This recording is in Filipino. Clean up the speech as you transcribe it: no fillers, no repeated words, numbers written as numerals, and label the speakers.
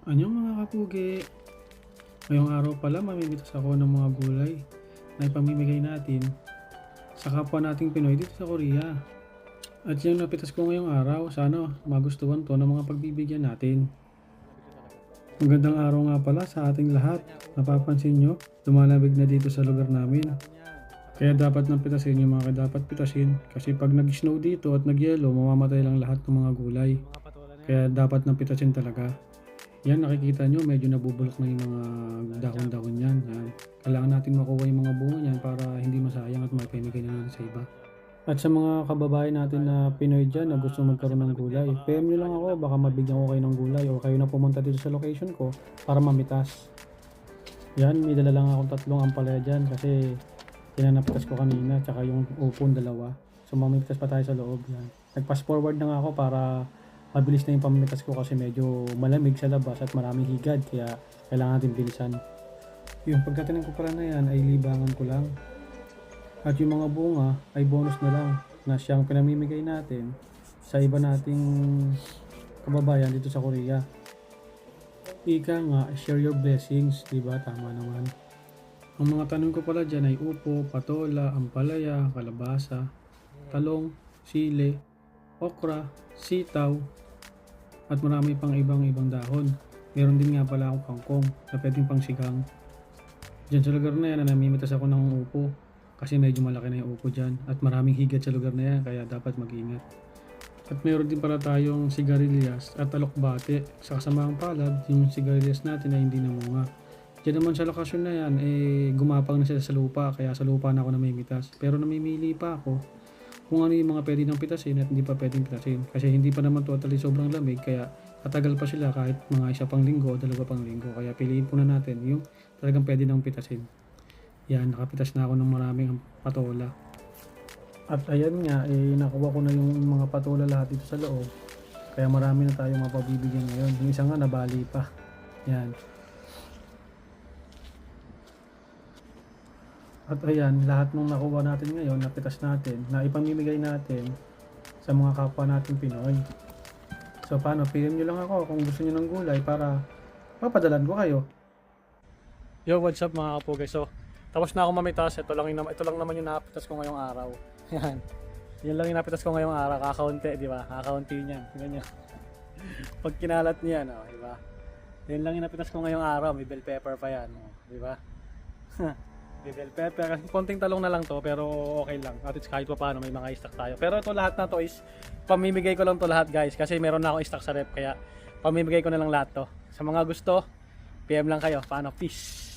Speaker 1: Anyong mga kapugi, ngayong araw pala mamimitas ako ng mga gulay na ipamimigay natin sa kapwa nating Pinoy dito sa Korea. At yung napitas ko ngayong araw, sana magustuhan to ng mga pagbibigyan natin. Magandang araw nga pala sa ating lahat. Napapansin nyo, lumalamig na dito sa lugar namin. Kaya dapat nang pitasin yung mga dapat pitasin kasi pag nag-snow dito at nag-yelo, mamamatay lang lahat ng mga gulay. Kaya dapat nang pitasin talaga. Yan, nakikita nyo, medyo nabubulok na yung mga dahon-dahon yan. Yan. Kailangan natin makuha yung mga bunga niyan para hindi masayang at maipamigay na natin sa iba. At sa mga kababayan natin na Pinoy dyan na gusto magkaroon ng gulay, PM nyo lang ako, baka mabigyan ko kayo ng gulay o kayo na pumunta dito sa location ko para mamitas. Yan, may dala lang akong 3 ampalaya dyan kasi pinanapitas ko kanina, tsaka yung upon 2. So mamitas pa tayo sa loob. Yan. Nag-fast forward na nga ako para mabilis na yung pamimitas ko kasi medyo malamig sa labas at maraming higad kaya kailangan natin bilisan. Yung pagkatanim ko pala na yan ay libangan ko lang. At yung mga bunga ay bonus na lang na siyang pinamimigay natin sa iba nating kababayan dito sa Korea. Ika nga, share your blessings, diba? Tama naman. Ang mga tanim ko pala dyan ay upo, patola, ampalaya, kalabasa, talong, sili, okra, sitaw, at marami pang ibang dahon. Meron din nga pala akong kangkong na pwedeng pang sigang. Diyan sa lugar na yan, namimitas ako ng upo kasi medyo malaki na yung upo dyan at maraming higad sa lugar na yan kaya dapat mag-ingat. At meron din pala tayong sigarilyas at alokbate. Sa kasamaang palad, yung sigarilyas natin ay hindi namunga. Diyan naman sa lokasyon na yan, gumapang na sila sa lupa kaya sa lupa na ako namimitas. Pero namimili pa ako kung ano yung mga pwede nang pitasin at hindi pa pwedeng pitasin. Kasi hindi pa naman totally sobrang lamig kaya katagal pa sila kahit mga 1 pang linggo o 2 pang linggo. Kaya piliin po na natin yung talagang pwede nang pitasin. Yan, nakapitas na ako ng maraming patola. At ayan nga, nakuha ko na yung mga patola lahat dito sa loob. Kaya marami na tayong mapabibigyan ngayon. Yung isa nga nabali pa. Yan. At ayan, lahat ng nakuha natin ngayon, napitas natin, na ipamimigay natin sa mga kapwa natin Pinoy. So paano, PM nyo lang ako kung gusto nyo ng gulay para papadalan ko kayo. Yo, what's up mga kapugay? So, tapos na ako mamitas. Ito lang naman yung napitas ko ngayong araw. Yan. Yan lang yung napitas ko ngayong araw. Kakaunti, di ba? Kakaunti niyan. Tingnan nyo. Pag kinalat niyan, oh, di ba? Yan lang yung napitas ko ngayong araw. May bell pepper pa yan, oh, di ba? May bell pepper. Kasi konting talong na lang to, pero okay lang. At least kahit pa paano, may mga stock tayo. Pero ito lahat na to is, pamimigay ko lang to lahat guys. Kasi meron na akong stock sa rep. Kaya, pamimigay ko na lang lahat to. Sa mga gusto, PM lang kayo. Paano? Peace!